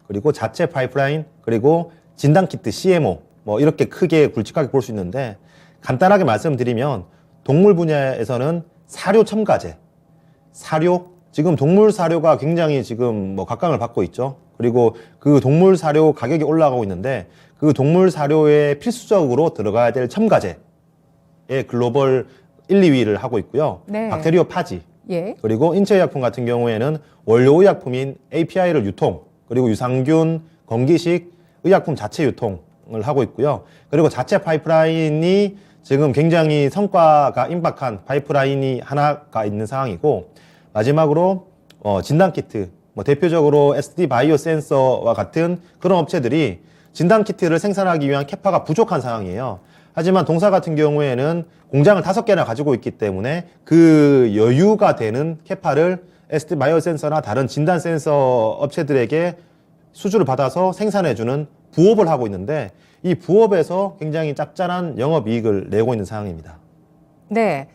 그리고 자체 파이프라인, 그리고 진단키트, CMO, 뭐 이렇게 크게 굵직하게 볼 수 있는데 간단하게 말씀드리면 동물 분야에서는 사료 첨가제, 지금 동물 사료가 굉장히 지금 뭐 각광을 받고 있죠. 그리고 그 동물 사료 가격이 올라가고 있는데 그 동물 사료에 필수적으로 들어가야 될 첨가제의 글로벌 1, 2위를 하고 있고요. 네. 박테리오 파지, 예. 그리고 인체의약품 같은 경우에는 원료 의약품인 API를 유통, 그리고 유산균, 건기식, 의약품 자체 유통을 하고 있고요. 그리고 자체 파이프라인이 지금 굉장히 성과가 임박한 파이프라인이 하나가 있는 상황이고, 마지막으로 진단키트, 뭐 대표적으로 SD 바이오 센서와 같은 그런 업체들이 진단 키트를 생산하기 위한 캐파가 부족한 상황이에요. 하지만 동사 같은 경우에는 공장을 5개나 가지고 있기 때문에 그 여유가 되는 캐파를 SD 바이오 센서나 다른 진단 센서 업체들에게 수주를 받아서 생산해주는 부업을 하고 있는데, 이 부업에서 굉장히 짭짤한 영업이익을 내고 있는 상황입니다. 네.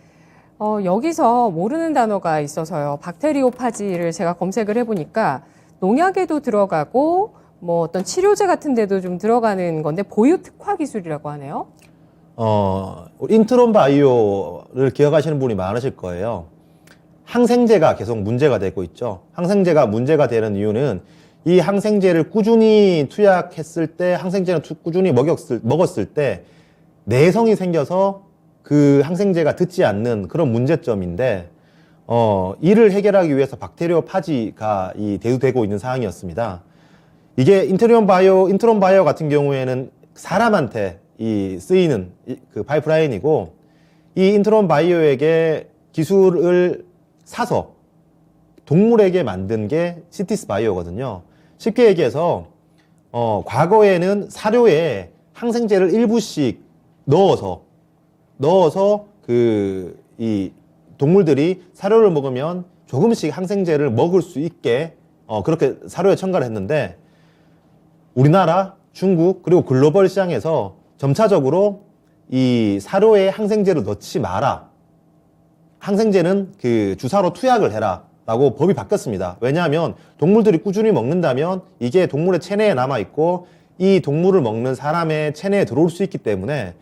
여기서 모르는 단어가 있어서요. 박테리오파지를 제가 검색을 해보니까 농약에도 들어가고 뭐 어떤 치료제 같은 데도 좀 들어가는 건데 보유 특화 기술이라고 하네요. 인트론 바이오를 기억하시는 분이 많으실 거예요. 항생제가 계속 문제가 되고 있죠. 항생제가 문제가 되는 이유는 이 항생제를 꾸준히 투약했을 때, 항생제는 꾸준히 먹었을 때 내성이 생겨서 그 항생제가 듣지 않는 그런 문제점인데, 이를 해결하기 위해서 박테리오 파지가 대두되고 있는 상황이었습니다. 이게 인트론 바이오 같은 경우에는 사람한테 쓰이는 그 파이프라인이고, 이 인트론 바이오에게 기술을 사서 동물에게 만든 게 시티스 바이오거든요. 쉽게 얘기해서 과거에는 사료에 항생제를 일부씩 넣어서 이 동물들이 사료를 먹으면 조금씩 항생제를 먹을 수 있게 그렇게 사료에 첨가를 했는데, 우리나라, 중국, 그리고 글로벌 시장에서 점차적으로 이 사료에 항생제를 넣지 마라, 항생제는 그 주사로 투약을 해라 라고 법이 바뀌었습니다. 왜냐하면 동물들이 꾸준히 먹는다면 이게 동물의 체내에 남아있고 이 동물을 먹는 사람의 체내에 들어올 수 있기 때문에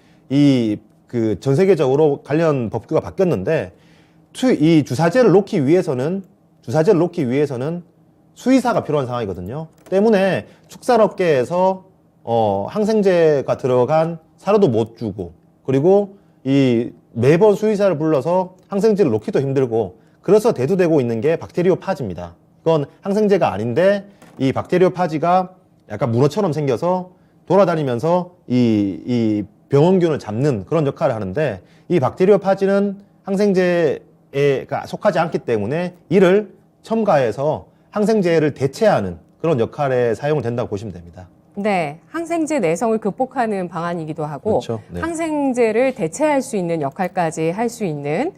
전 세계적으로 관련 법규가 바뀌었는데, 이 주사제를 놓기 위해서는 수의사가 필요한 상황이거든요. 때문에 축산업계에서 항생제가 들어간 사료도 못 주고, 그리고 매번 수의사를 불러서 항생제를 놓기도 힘들고, 그래서 대두되고 있는 게 박테리오 파지입니다. 이건 항생제가 아닌데 이 박테리오 파지가 약간 문어처럼 생겨서 돌아다니면서 이 병원균을 잡는 그런 역할을 하는데, 이 박테리오 파지는 항생제에 속하지 않기 때문에 이를 첨가해서 항생제를 대체하는 그런 역할에 사용이 된다고 보시면 됩니다. 네, 항생제 내성을 극복하는 방안이기도 하고, 그렇죠. 네. 항생제를 대체할 수 있는 역할까지 할 수 있는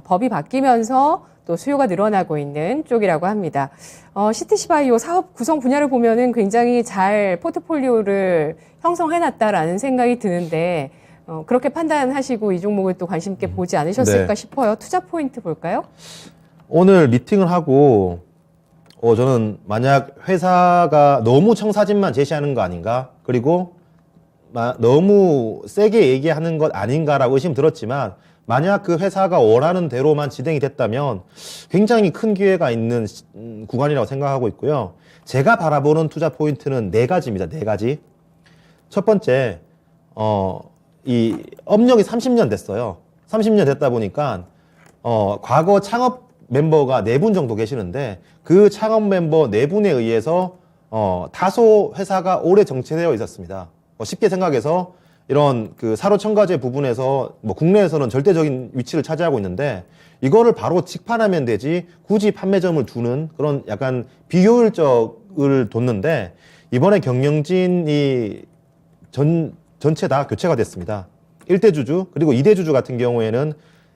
법이 바뀌면서 또 수요가 늘어나고 있는 쪽이라고 합니다. CTC 바이오 사업 구성 분야를 보면은 굉장히 잘 포트폴리오를 형성해놨다라는 생각이 드는데, 그렇게 판단하시고 이 종목을 또 관심 있게 보지 않으셨을까 네. 싶어요. 투자 포인트 볼까요? 오늘 미팅을 하고 저는 만약 회사가 너무 청사진만 제시하는 거 아닌가, 그리고 너무 세게 얘기하는 것 아닌가라고 의심 들었지만, 만약 그 회사가 원하는 대로만 진행이 됐다면 굉장히 큰 기회가 있는 구간이라고 생각하고 있고요. 제가 바라보는 투자 포인트는 4가지입니다. 4가지. 첫 번째, 이 업력이 30년 됐어요. 30년 됐다 보니까 과거 창업 멤버가 4분 정도 계시는데, 그 창업 멤버 4분에 의해서 다소 회사가 오래 정체되어 있었습니다. 쉽게 생각해서 이런 그 사료 첨가제 부분에서 국내에서는 절대적인 위치를 차지하고 있는데, 이거를 바로 직판하면 되지 굳이 판매점을 두는 그런 약간 비효율적을 뒀는데, 이번에 경영진이 전체 다 교체가 됐습니다. 1대 주주 그리고 2대 주주 같은 경우에는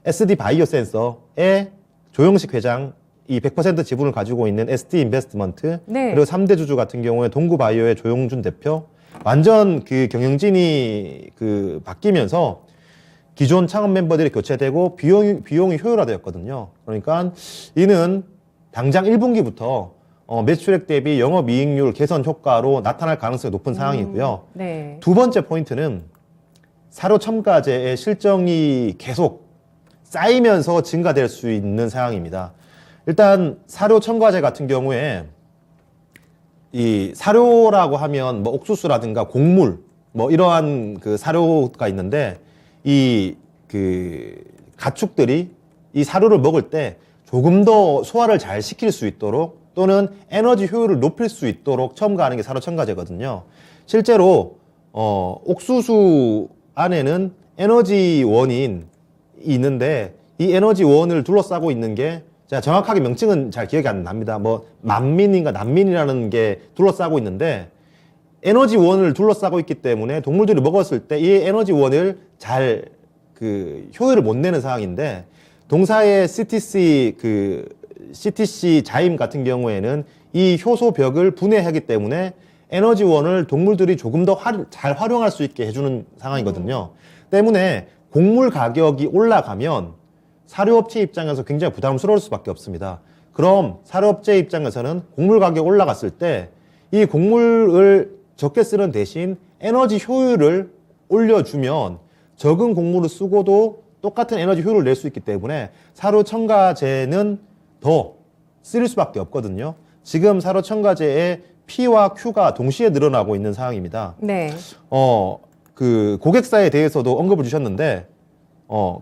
SD 바이오 센서의 조영식 회장, 이 100% 지분을 가지고 있는 ST 인베스트먼트, 네. 그리고 3대 주주 같은 경우에 동구바이오의 조용준 대표, 완전 그 경영진이 바뀌면서 기존 창업 멤버들이 교체되고 비용이 효율화되었거든요. 그러니까 이는 당장 1분기부터 매출액 대비 영업이익률 개선 효과로 나타날 가능성이 높은 상황이고요. 네. 두 번째 포인트는 사료 첨가제의 실정이 계속 쌓이면서 증가될 수 있는 상황입니다. 일단 사료 첨가제 같은 경우에 이 사료라고 하면 옥수수라든가 곡물 이러한 그 사료가 있는데, 이 가축들이 이 사료를 먹을 때 조금 더 소화를 잘 시킬 수 있도록, 또는 에너지 효율을 높일 수 있도록 첨가하는 게 사료 첨가제거든요. 실제로 옥수수 안에는 에너지원이 있는데, 이 에너지원을 둘러싸고 있는 게, 제가 정확하게 명칭은 잘 기억이 안 납니다. 만민인가 난민이라는 게 둘러싸고 있는데, 에너지원을 둘러싸고 있기 때문에 동물들이 먹었을 때 이 에너지원을 잘 효율을 못 내는 상황인데, 동사의 CTC 자임 같은 경우에는 이 효소벽을 분해하기 때문에 에너지원을 동물들이 조금 더 잘 활용할 수 있게 해주는 상황이거든요. 때문에 곡물 가격이 올라가면 사료업체 입장에서 굉장히 부담스러울 수밖에 없습니다. 그럼 사료업체 입장에서는 곡물 가격이 올라갔을 때 이 곡물을 적게 쓰는 대신 에너지 효율을 올려주면 적은 곡물을 쓰고도 똑같은 에너지 효율을 낼 수 있기 때문에 사료 첨가제는 더 쓸 수밖에 없거든요. 지금 사료 첨가제의 P와 Q가 동시에 늘어나고 있는 상황입니다. 네. 그 고객사에 대해서도 언급을 주셨는데,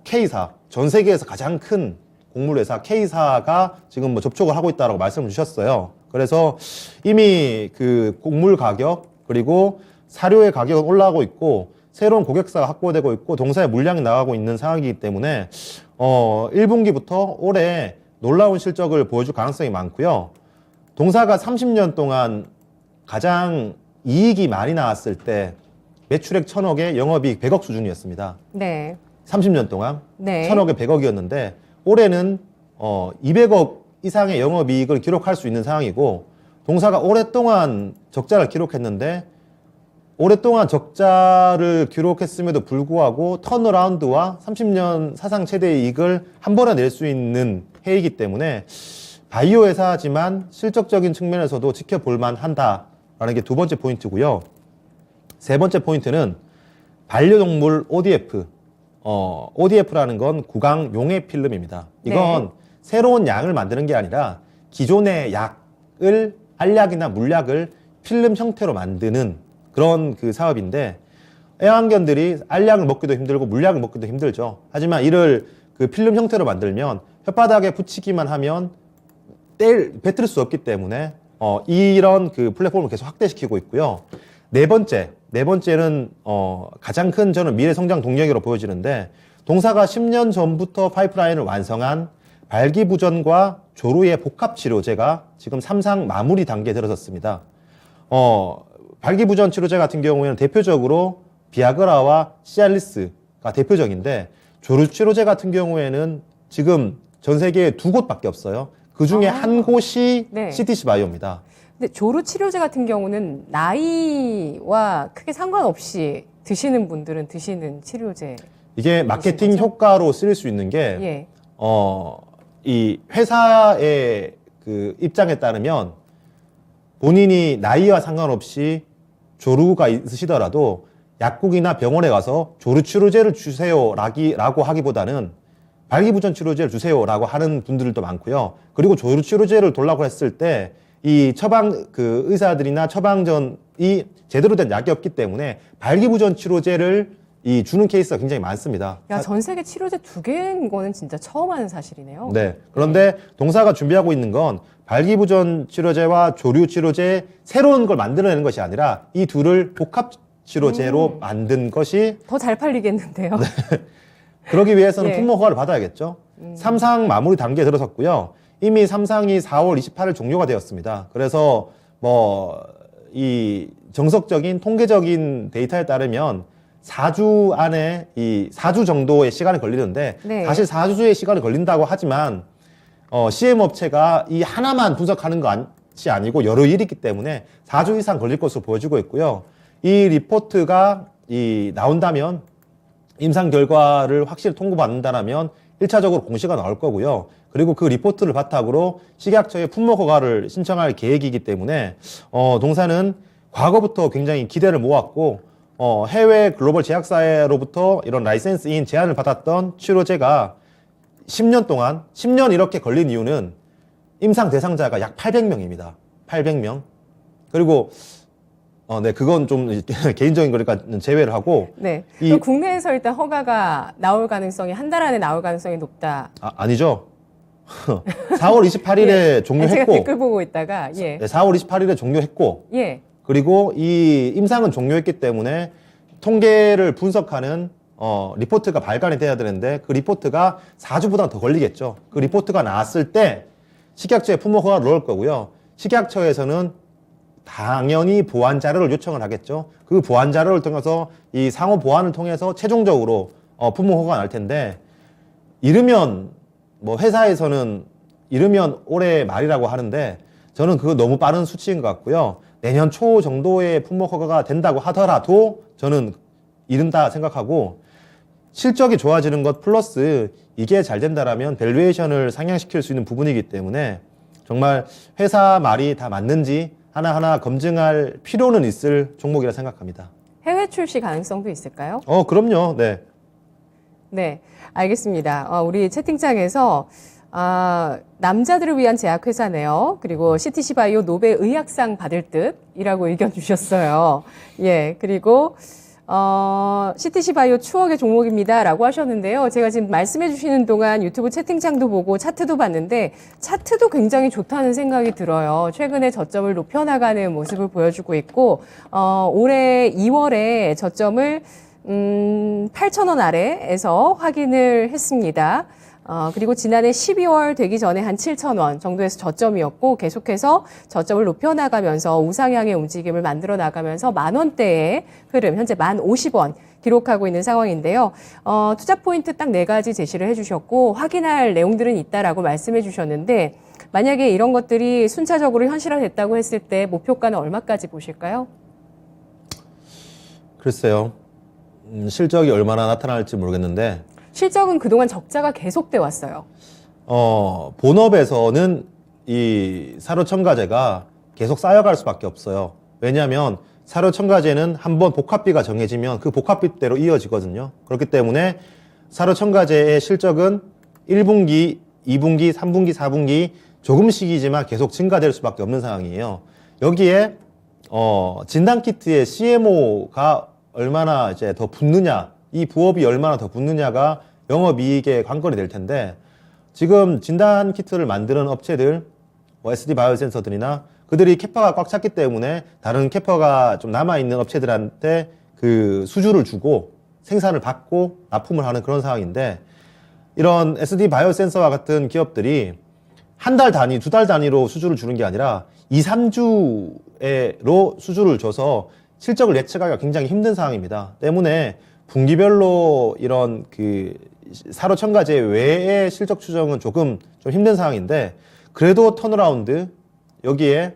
K사, 전 세계에서 가장 큰 곡물 회사 K사가 지금 뭐 접촉을 하고 있다라고 말씀을 주셨어요. 그래서 이미 그 곡물 가격 그리고 사료의 가격은 올라가고 있고 새로운 고객사가 확보되고 있고 동사의 물량이 나가고 있는 상황이기 때문에 1분기부터 올해 놀라운 실적을 보여줄 가능성이 많고요. 동사가 30년 동안 가장 이익이 많이 나왔을 때 매출액 1,000억에 영업이익 100억 수준이었습니다. 네. 30년 동안 네. 1,000억에 100억이었는데 올해는 200억 이상의 영업이익을 기록할 수 있는 상황이고, 동사가 오랫동안 적자를 기록했는데 오랫동안 적자를 기록했음에도 불구하고 턴어라운드와 30년 사상 최대 이익을 한 번에 낼 수 있는 해이기 때문에 바이오 회사지만 실적적인 측면에서도 지켜볼 만한다라는 게 두 번째 포인트고요. 세 번째 포인트는 반려동물 ODF. ODF라는 건 구강 용해 필름입니다. 이건 네. 새로운 약을 만드는 게 아니라 기존의 약을 알약이나 물약을 필름 형태로 만드는 그런 그 사업인데, 애완견들이 알약을 먹기도 힘들고 물약을 먹기도 힘들죠. 하지만 이를 그 필름 형태로 만들면 혓바닥에 붙이기만 하면 뱉을 수 없기 때문에 이런 그 플랫폼을 계속 확대시키고 있고요. 네 번째는 가장 큰 저는 미래 성장 동력으로 보여지는데, 동사가 10년 전부터 파이프라인을 완성한 발기부전과 조루의 복합 치료제가 지금 3상 마무리 단계에 들어섰습니다. 발기부전 치료제 같은 경우에는 대표적으로 비아그라와 시알리스가 대표적인데, 조루 치료제 같은 경우에는 지금 전 세계에 2곳밖에 없어요. 그 중에 한 곳이 네. CTC 바이오입니다. 근데 조루 치료제 같은 경우는 나이와 크게 상관없이 드시는 분들은 드시는 치료제. 이게 마케팅 거죠? 효과로 쓰일 수 있는 게, 예. 이 회사의 그 입장에 따르면 본인이 나이와 상관없이 조루가 있으시더라도 약국이나 병원에 가서 조루 치료제를 주세요라고 하기보다는 발기부전 치료제를 주세요라고 하는 분들도 많고요. 그리고 조루 치료제를 돌라고 했을 때 이 처방 그 의사들이나 처방전이 제대로 된 약이 없기 때문에 발기부전 치료제를 주는 케이스가 굉장히 많습니다. 야, 전 세계 치료제 2개인 거는 진짜 처음 하는 사실이네요. 네. 그런데 동사가 준비하고 있는 건 발기부전 치료제와 조류 치료제 새로운 걸 만들어내는 것이 아니라 이 둘을 복합 치료제로 만든 것이 더 잘 팔리겠는데요. 그러기 위해서는 예. 품목 허가를 받아야겠죠. 3상 마무리 단계에 들어섰고요. 이미 3상이 4월 28일 종료가 되었습니다. 그래서 이 정석적인 통계적인 데이터에 따르면 4주 안에 4주 정도의 시간이 걸리는데, 네. 사실 4주의 시간이 걸린다고 하지만 CM 업체가 이 하나만 분석하는 것이 아니고 여러 일이 있기 때문에 4주 이상 걸릴 것으로 보여지고 있고요. 이 리포트가 나온다면, 임상 결과를 확실히 통보받는다면 1차적으로 공시가 나올 거고요. 그리고 그 리포트를 바탕으로 식약처에 품목 허가를 신청할 계획이기 때문에 동사는 과거부터 굉장히 기대를 모았고, 해외 글로벌 제약사로부터 이런 라이센스인 제안을 받았던 치료제가 10년 이렇게 걸린 이유는 임상 대상자가 약 800명입니다. 800명. 그리고 네, 그건 좀 개인적인 거니까 제외를 하고. 네. 그럼 국내에서 일단 허가가 나올 가능성이 한 달 안에 나올 가능성이 높다. 아니죠. 4월 28일에 예. 종료했고. 제가 댓글 보고 있다가 예. 네, 4월 28일에 종료했고. 예. 그리고 이 임상은 종료했기 때문에 통계를 분석하는 리포트가 발간이 돼야 되는데, 그 리포트가 4주보다 더 걸리겠죠. 그 리포트가 나왔을 때 식약처에 품목 허가를 넣을 거고요. 식약처에서는 당연히 보완 자료를 요청을 하겠죠. 그 보완 자료를 통해서 이 상호 보완을 통해서 최종적으로 품목 허가가 날 텐데, 이르면 뭐 회사에서는 이르면 올해 말이라고 하는데 저는 그거 너무 빠른 수치인 것 같고요. 내년 초 정도의 품목 허가가 된다고 하더라도 저는 이른다 생각하고, 실적이 좋아지는 것 플러스 이게 잘 된다라면 밸류에이션을 상향시킬 수 있는 부분이기 때문에 정말 회사 말이 다 맞는지 하나하나 검증할 필요는 있을 종목이라 생각합니다. 해외 출시 가능성도 있을까요? 그럼요. 네. 네, 알겠습니다. 우리 채팅창에서 남자들을 위한 제약회사네요. 그리고 CTC 바이오 노벨 의학상 받을 듯이라고 의견 주셨어요. 예, 그리고 CTC 바이오 추억의 종목입니다라고 하셨는데요. 제가 지금 말씀해 주시는 동안 유튜브 채팅창도 보고 차트도 봤는데 차트도 굉장히 좋다는 생각이 들어요. 최근에 저점을 높여나가는 모습을 보여주고 있고 올해 2월에 저점을 8,000원 아래에서 확인을 했습니다. 그리고 지난해 12월 되기 전에 한 7,000원 정도에서 저점이었고 계속해서 저점을 높여나가면서 우상향의 움직임을 만들어 나가면서 만원대의 흐름, 현재 1,050원 기록하고 있는 상황인데요. 투자 포인트 딱 4가지 제시를 해주셨고 확인할 내용들은 있다라고 말씀해 주셨는데 만약에 이런 것들이 순차적으로 현실화됐다고 했을 때 목표가는 얼마까지 보실까요? 글쎄요. 실적이 얼마나 나타날지 모르겠는데 실적은 그동안 적자가 계속돼 왔어요. 본업에서는 이 사료첨가제가 계속 쌓여갈 수밖에 없어요. 왜냐하면 사료첨가제는 한번 복합비가 정해지면 그 복합비대로 이어지거든요. 그렇기 때문에 사료첨가제의 실적은 1분기, 2분기, 3분기, 4분기 조금씩이지만 계속 증가될 수밖에 없는 상황이에요. 여기에 진단키트의 CMO가 얼마나 이제 더 붙느냐, 이 부업이 얼마나 더 붙느냐가 영업이익의 관건이 될 텐데, 지금 진단키트를 만드는 업체들, SD 바이오센서들이나 그들이 캐파가 꽉 찼기 때문에 다른 캐파가 좀 남아있는 업체들한테 그 수주를 주고 생산을 받고 납품을 하는 그런 상황인데, 이런 SD 바이오센서와 같은 기업들이 한 달 단위, 2달 단위로 수주를 주는 게 아니라 2, 3주로 수주를 줘서 실적을 예측하기가 굉장히 힘든 상황입니다. 때문에 분기별로 이런 그 사료첨가제 외의 실적 추정은 조금 좀 힘든 상황인데, 그래도 턴어라운드, 여기에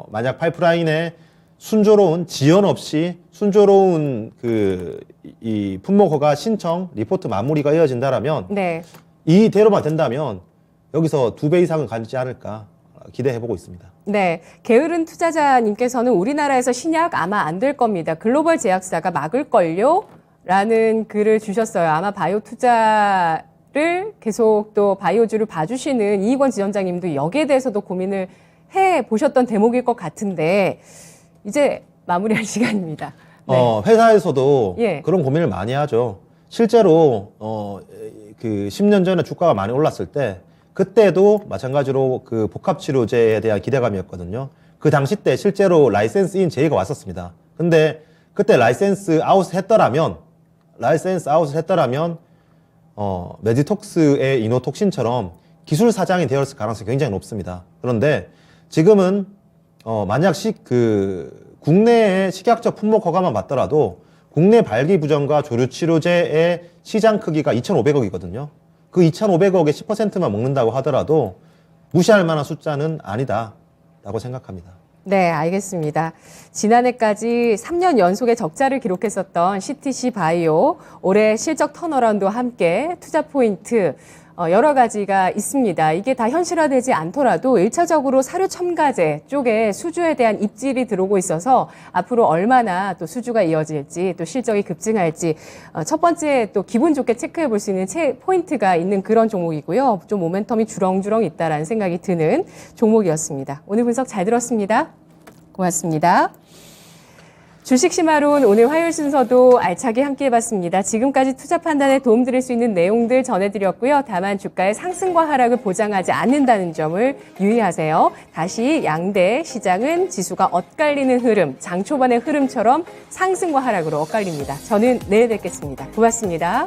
만약 파이프라인에 순조로운 지연 없이 순조로운 이 품목 허가 신청 리포트 마무리가 이어진다라면 네. 이대로만 된다면 여기서 2배 이상은 가지 않을까 기대해보고 있습니다. 네, 게으른 투자자님께서는 우리나라에서 신약 아마 안 될 겁니다. 글로벌 제약사가 막을걸요? 라는 글을 주셨어요. 아마 바이오 투자를 계속 또 바이오주를 봐주시는 이익원 지점장님도 여기에 대해서도 고민을 해보셨던 대목일 것 같은데 이제 마무리할 시간입니다. 네. 회사에서도 예. 그런 고민을 많이 하죠. 실제로 그 10년 전에 주가가 많이 올랐을 때 그때도 마찬가지로 그 복합치료제에 대한 기대감이었거든요. 그 당시 때 실제로 라이센스인 제의가 왔었습니다. 근데 그때 라이센스 아웃을 했더라면 메디톡스의 이노톡신처럼 기술 사장이 되었을 가능성이 굉장히 높습니다. 그런데 지금은 만약 국내의 식약처 품목 허가만 받더라도 국내 발기부전과 조류치료제의 시장 크기가 2,500억이거든요. 그 2,500억의 10%만 먹는다고 하더라도 무시할 만한 숫자는 아니다라고 생각합니다. 네, 알겠습니다. 지난해까지 3년 연속의 적자를 기록했었던 CTC 바이오, 올해 실적 턴어라운드와 함께 투자 포인트 여러 가지가 있습니다. 이게 다 현실화되지 않더라도 1차적으로 사료 첨가제 쪽에 수주에 대한 입질이 들어오고 있어서 앞으로 얼마나 또 수주가 이어질지 또 실적이 급증할지 첫 번째 또 기분 좋게 체크해 볼 수 있는 포인트가 있는 그런 종목이고요. 좀 모멘텀이 주렁주렁 있다라는 생각이 드는 종목이었습니다. 오늘 분석 잘 들었습니다. 고맙습니다. 주식심화론 오늘 화요일 순서도 알차게 함께 해봤습니다. 지금까지 투자 판단에 도움드릴 수 있는 내용들 전해드렸고요. 다만 주가의 상승과 하락을 보장하지 않는다는 점을 유의하세요. 다시 양대 시장은 지수가 엇갈리는 흐름, 장 초반의 흐름처럼 상승과 하락으로 엇갈립니다. 저는 내일 뵙겠습니다. 고맙습니다.